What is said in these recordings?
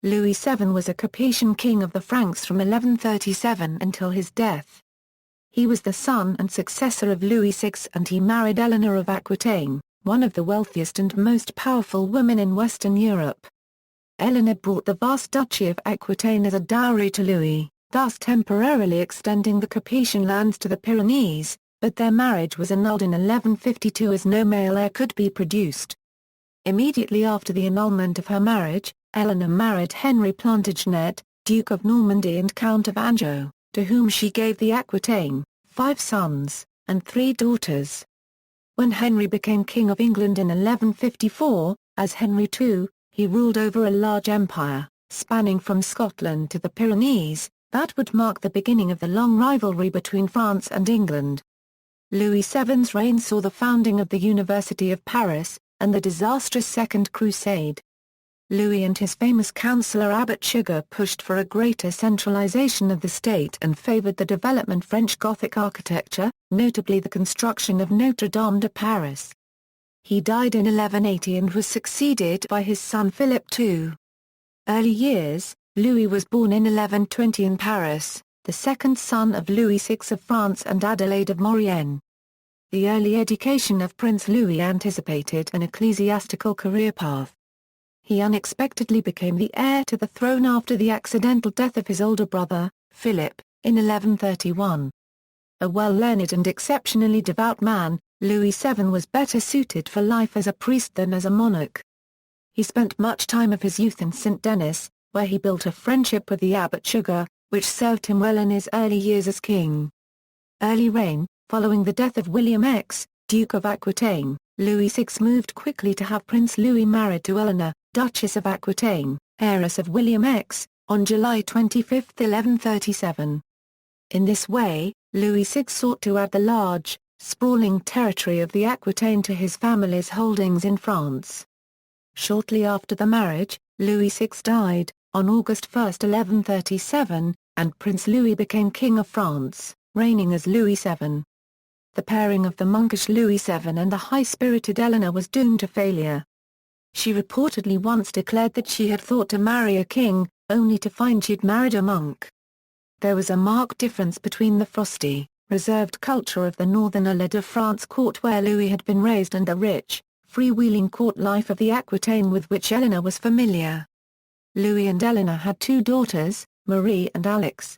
Louis VII was a Capetian king of the Franks from 1137 until his death. He was the son and successor of Louis VI, and he married Eleanor of Aquitaine, one of the wealthiest and most powerful women in Western Europe. Eleanor brought the vast Duchy of Aquitaine as a dowry to Louis, thus temporarily extending the Capetian lands to the Pyrenees, but their marriage was annulled in 1152 as no male heir could be produced. Immediately after the annulment of her marriage, Eleanor married Henry Plantagenet, Duke of Normandy and Count of Anjou, to whom she gave the Aquitaine, 5 sons, and 3 daughters. When Henry became King of England in 1154, as Henry II, he ruled over a large empire, spanning from Scotland to the Pyrenees, that would mark the beginning of the long rivalry between France and England. Louis VII's reign saw the founding of the University of Paris, and the disastrous Second Crusade. Louis and his famous councillor Abbot Suger pushed for a greater centralization of the state and favored the development French Gothic architecture, notably the construction of Notre Dame de Paris. He died in 1180 and was succeeded by his son Philip II. Early years: Louis was born in 1120 in Paris, the second son of Louis VI of France and Adelaide of Maurienne. The early education of Prince Louis anticipated an ecclesiastical career path. He unexpectedly became the heir to the throne after the accidental death of his older brother, Philip, in 1131. A well-learned and exceptionally devout man, Louis VII was better suited for life as a priest than as a monarch. He spent much time of his youth in St. Denis, where he built a friendship with the Abbot Suger, which served him well in his early years as king. Early reign: following the death of William X, Duke of Aquitaine, Louis VI moved quickly to have Prince Louis married to Eleanor, Duchess of Aquitaine, heiress of William X, on July 25, 1137. In this way, Louis VI sought to add the large, sprawling territory of the Aquitaine to his family's holdings in France. Shortly after the marriage, Louis VI died, on August 1, 1137, and Prince Louis became King of France, reigning as Louis VII. The pairing of the monkish Louis VII and the high-spirited Eleanor was doomed to failure. She reportedly once declared that she had thought to marry a king, only to find she'd married a monk. There was a marked difference between the frosty, reserved culture of the northern Ile-de-France court where Louis had been raised and the rich, freewheeling court life of the Aquitaine with which Eleanor was familiar. Louis and Eleanor had 2 daughters, Marie and Alix.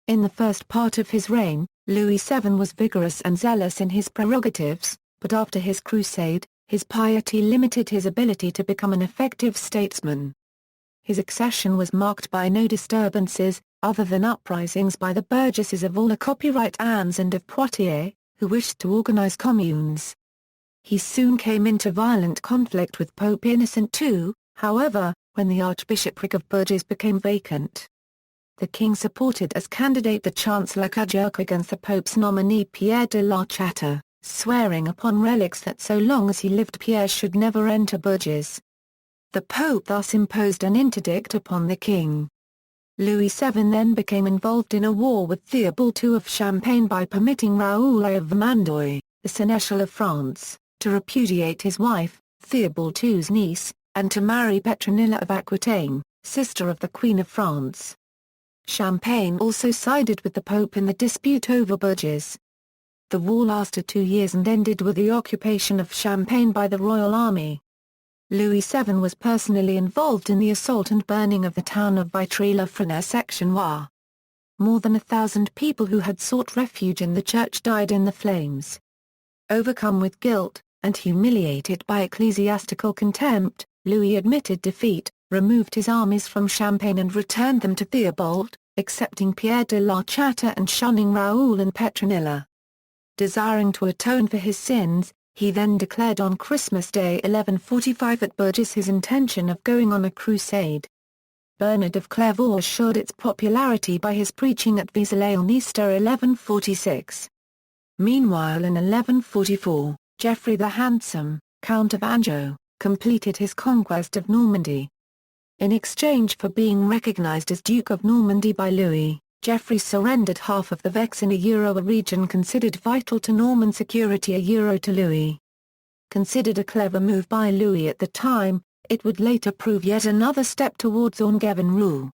In the first part of his reign, Louis VII was vigorous and zealous in his prerogatives, but after his crusade, his piety limited his ability to become an effective statesman. His accession was marked by no disturbances, other than uprisings by the burgesses of all the copyright Ans and of Poitiers, who wished to organize communes. He soon came into violent conflict with Pope Innocent II, however, when the Archbishopric of Bourges became vacant. The king supported as candidate the Chancellor Cajac against the Pope's nominee Pierre de la Châtre, swearing upon relics that so long as he lived Pierre should never enter Bourges. The Pope thus imposed an interdict upon the king. Louis VII then became involved in a war with Theobald II of Champagne by permitting Raoul I of Vermandois, the Seneschal of France, to repudiate his wife, Theobald II's niece, and to marry Petronilla of Aquitaine, sister of the Queen of France. Champagne also sided with the Pope in the dispute over Bourges. The war lasted 2 years and ended with the occupation of Champagne by the Royal Army. Louis VII was personally involved in the assault and burning of the town of Vitry-le-Fresnay. More than 1,000 people who had sought refuge in the church died in the flames. Overcome with guilt, and humiliated by ecclesiastical contempt, Louis admitted defeat, removed his armies from Champagne and returned them to Theobald, accepting Pierre de la Châtre and shunning Raoul and Petronilla. Desiring to atone for his sins, he then declared on Christmas Day 1145 at Bourges his intention of going on a crusade. Bernard of Clairvaux assured its popularity by his preaching at Vézelay on Easter 1146. Meanwhile in 1144, Geoffrey the Handsome, Count of Anjou, completed his conquest of Normandy. In exchange for being recognized as Duke of Normandy by Louis, Geoffrey surrendered half of the Vexin, a region considered vital to Norman security, to Louis. Considered a clever move by Louis at the time, it would later prove yet another step towards Angevin rule.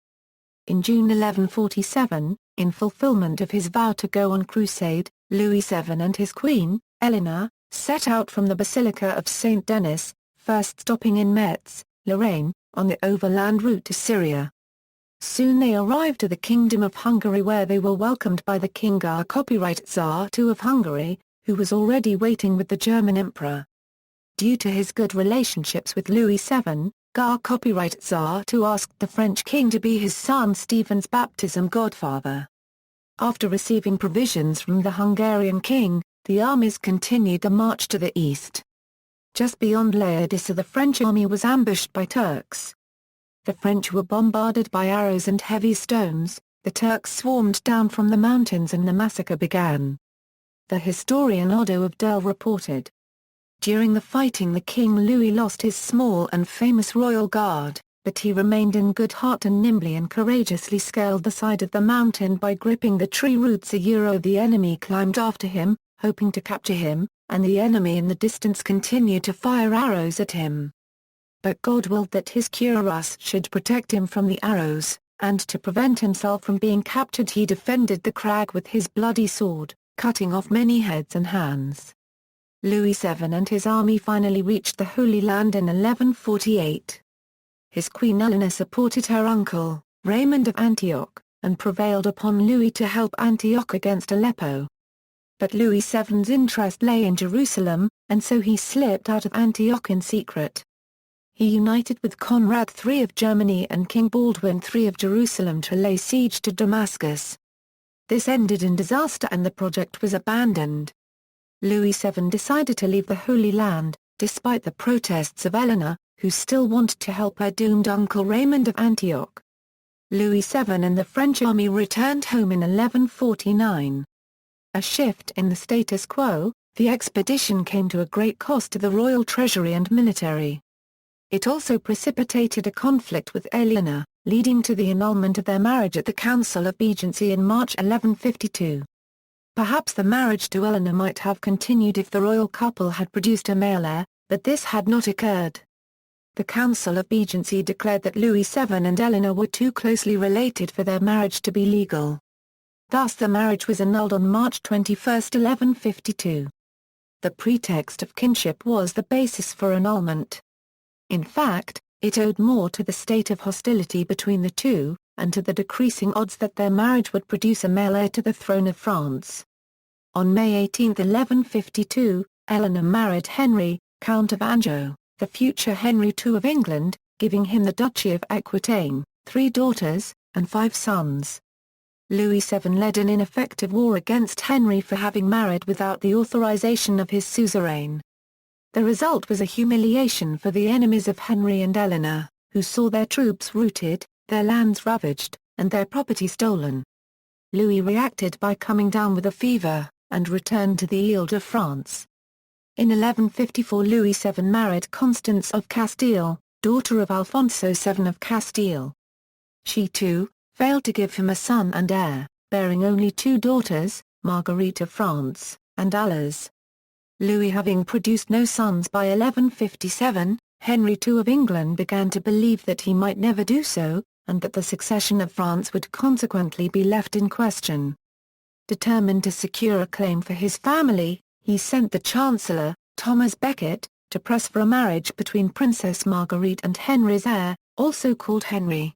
In June 1147, in fulfillment of his vow to go on crusade, Louis VII and his queen, Eleanor, set out from the Basilica of Saint Denis, first stopping in Metz, Lorraine, on the overland route to Syria. Soon they arrived to the Kingdom of Hungary, where they were welcomed by the King Copyright Tsar II of Hungary, who was already waiting with the German Emperor. Due to his good relationships with Louis VII, Copyright Tsar II asked the French king to be his son Stephen's baptism godfather. After receiving provisions from the Hungarian king, the armies continued the march to the east. Just beyond Laodicea, the French army was ambushed by Turks. The French were bombarded by arrows and heavy stones, the Turks swarmed down from the mountains and the massacre began. The historian Odo of Derl reported, "During the fighting the King Louis lost his small and famous royal guard, but he remained in good heart and nimbly and courageously scaled the side of the mountain by gripping the tree roots. The enemy climbed after him, hoping to capture him, and the enemy in the distance continued to fire arrows at him. But God willed that his cuirass should protect him from the arrows, and to prevent himself from being captured he defended the crag with his bloody sword, cutting off many heads and hands." Louis VII and his army finally reached the Holy Land in 1148. His queen Eleanor supported her uncle, Raymond of Antioch, and prevailed upon Louis to help Antioch against Aleppo. But Louis VII's interest lay in Jerusalem, and so he slipped out of Antioch in secret. He united with Conrad III of Germany and King Baldwin III of Jerusalem to lay siege to Damascus. This ended in disaster and the project was abandoned. Louis VII decided to leave the Holy Land, despite the protests of Eleanor, who still wanted to help her doomed uncle Raymond of Antioch. Louis VII and the French army returned home in 1149. A shift in the status quo, the expedition came to a great cost to the royal treasury and military. It also precipitated a conflict with Eleanor, leading to the annulment of their marriage at the Council of Regency in March 1152. Perhaps the marriage to Eleanor might have continued if the royal couple had produced a male heir, but this had not occurred. The Council of Regency declared that Louis VII and Eleanor were too closely related for their marriage to be legal. Thus the marriage was annulled on March 21, 1152. The pretext of kinship was the basis for annulment. In fact, it owed more to the state of hostility between the two, and to the decreasing odds that their marriage would produce a male heir to the throne of France. On May 18, 1152, Eleanor married Henry, Count of Anjou, the future Henry II of England, giving him the Duchy of Aquitaine, 3 daughters, and 5 sons. Louis VII led an ineffective war against Henry for having married without the authorization of his suzerain. The result was a humiliation for the enemies of Henry and Eleanor, who saw their troops routed, their lands ravaged, and their property stolen. Louis reacted by coming down with a fever, and returned to the Ile de France. In 1154 Louis VII married Constance of Castile, daughter of Alfonso VII of Castile. She too, failed to give him a son and heir, bearing only 2 daughters, Marguerite of France, and Alice. Louis having produced no sons by 1157, Henry II of England began to believe that he might never do so, and that the succession of France would consequently be left in question. Determined to secure a claim for his family, he sent the Chancellor, Thomas Becket, to press for a marriage between Princess Marguerite and Henry's heir, also called Henry.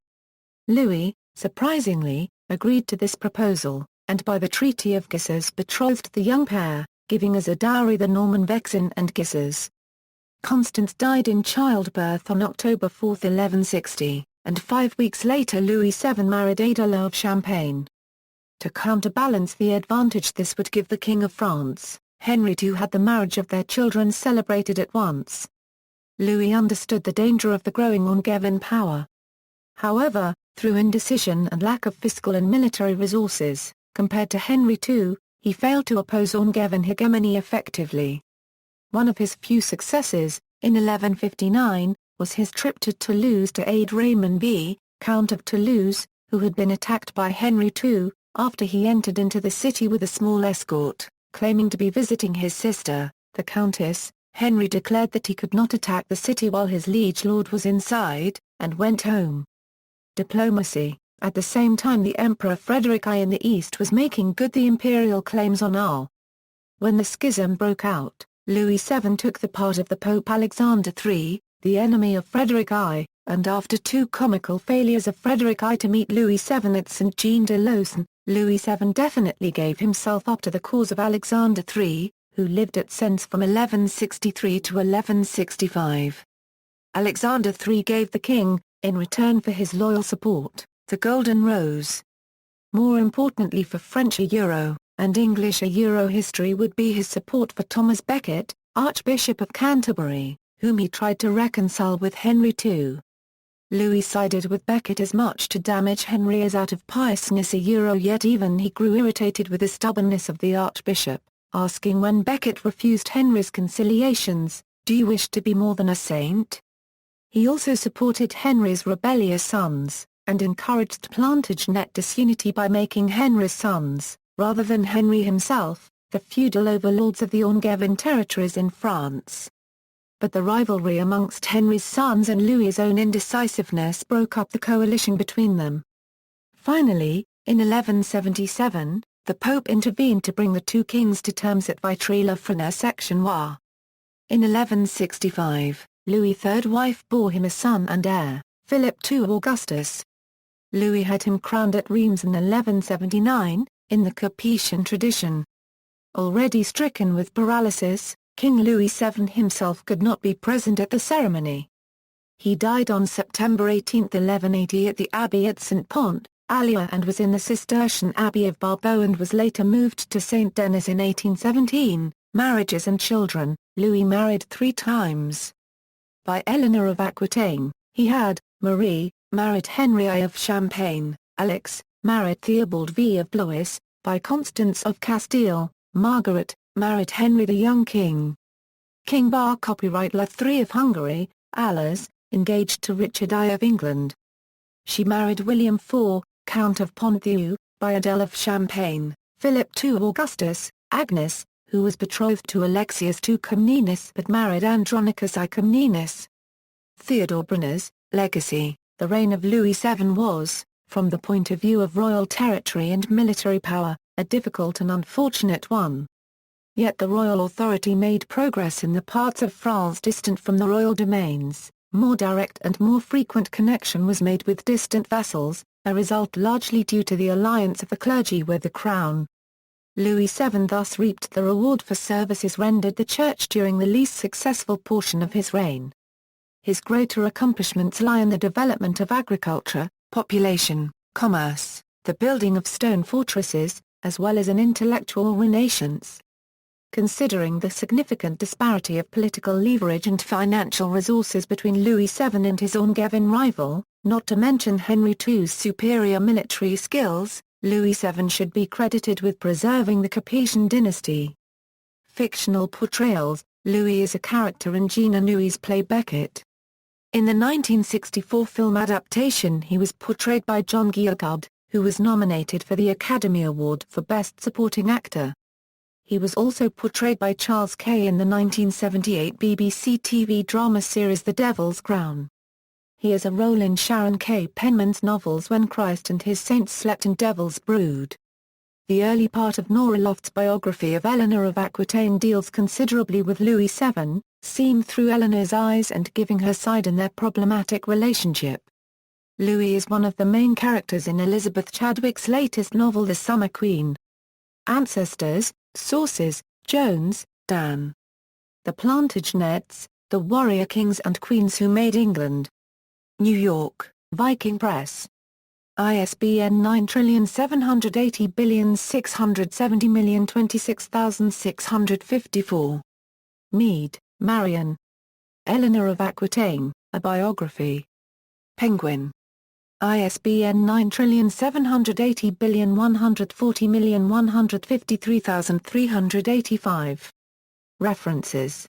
Louis, surprisingly, agreed to this proposal, and by the Treaty of Guisses betrothed the young pair, giving as a dowry the Norman Vexin and Guisses. Constance died in childbirth on October 4, 1160, and 5 weeks later Louis VII married Adela of Champagne. To counterbalance the advantage this would give the King of France, Henry II had the marriage of their children celebrated at once. Louis understood the danger of the growing Angevin power. However, through indecision and lack of fiscal and military resources, compared to Henry II, he failed to oppose Angevin hegemony effectively. One of his few successes, in 1159, was his trip to Toulouse to aid Raymond V, Count of Toulouse, who had been attacked by Henry II, after he entered into the city with a small escort, claiming to be visiting his sister, the Countess, Henry declared that he could not attack the city while his liege lord was inside, and went home. Diplomacy. At the same time the Emperor Frederick I in the east was making good the imperial claims on Arles. When the schism broke out, Louis VII took the part of the Pope Alexander III, the enemy of Frederick I, and after two comical failures of Frederick I to meet Louis VII at Saint-Jean-de-Lausanne, Louis VII definitely gave himself up to the cause of Alexander III, who lived at Sens from 1163 to 1165. Alexander III gave the king, in return for his loyal support, the Golden Rose. More importantly for French Euro and English Euro history would be his support for Thomas Becket, Archbishop of Canterbury, whom he tried to reconcile with Henry II. Louis sided with Becket as much to damage Henry as out of piousness yet even he grew irritated with the stubbornness of the Archbishop, asking when Becket refused Henry's conciliations, "Do you wish to be more than a saint?" He also supported Henry's rebellious sons, and encouraged Plantagenet disunity by making Henry's sons, rather than Henry himself, the feudal overlords of the Angevin territories in France. But the rivalry amongst Henry's sons and Louis's own indecisiveness broke up the coalition between them. Finally, in 1177, the Pope intervened to bring the two kings to terms at Vitry-le-François. In 1165, Louis' third wife bore him a son and heir, Philip II Augustus. Louis had him crowned at Reims in 1179, in the Capetian tradition. Already stricken with paralysis, King Louis VII himself could not be present at the ceremony. He died on September 18, 1180 at the Abbey at Saint-Pont, Allier and was in the Cistercian Abbey of Barbeau and was later moved to St. Denis in 1817. Marriages and children. Louis married 3 times. By Eleanor of Aquitaine, he had, Marie, married Henry I of Champagne, Alix, married Theobald V of Blois, by Constance of Castile, Margaret, married Henry the young king. King Bar copyright La III of Hungary, Alas, engaged to Richard I of England. She married William IV, Count of Ponthieu, by Adele of Champagne, Philip II Augustus, Agnes, who was betrothed to Alexius II Comnenus but married Andronicus I Comnenus. Theodore Brunner's legacy. The reign of Louis VII was, from the point of view of royal territory and military power, a difficult and unfortunate one. Yet the royal authority made progress in the parts of France distant from the royal domains, more direct and more frequent connection was made with distant vassals, a result largely due to the alliance of the clergy with the crown. Louis VII thus reaped the reward for services rendered the church during the least successful portion of his reign. His greater accomplishments lie in the development of agriculture, population, commerce, the building of stone fortresses, as well as an intellectual renaissance. Considering the significant disparity of political leverage and financial resources between Louis VII and his Angevin rival, not to mention Henry II's superior military skills, Louis VII should be credited with preserving the Capetian dynasty. Fictional portrayals. Louis is a character in Jeune Anouilh's play Becket. In the 1964 film adaptation he was portrayed by John Gielgud, who was nominated for the Academy Award for Best Supporting Actor. He was also portrayed by Charles Kay in the 1978 BBC TV drama series The Devil's Crown. He has a role in Sharon K. Penman's novels When Christ and His Saints Slept and Devil's Brood. The early part of Nora Loft's biography of Eleanor of Aquitaine deals considerably with Louis VII, seen through Eleanor's eyes and giving her side in their problematic relationship. Louis is one of the main characters in Elizabeth Chadwick's latest novel The Summer Queen. Ancestors. Sources: Jones, Dan. The Plantagenets, the Warrior Kings and Queens Who Made England. New York, Viking Press. ISBN 9780670026654. Mead, Marion. Eleanor of Aquitaine, A Biography. Penguin. ISBN 9780140153385. References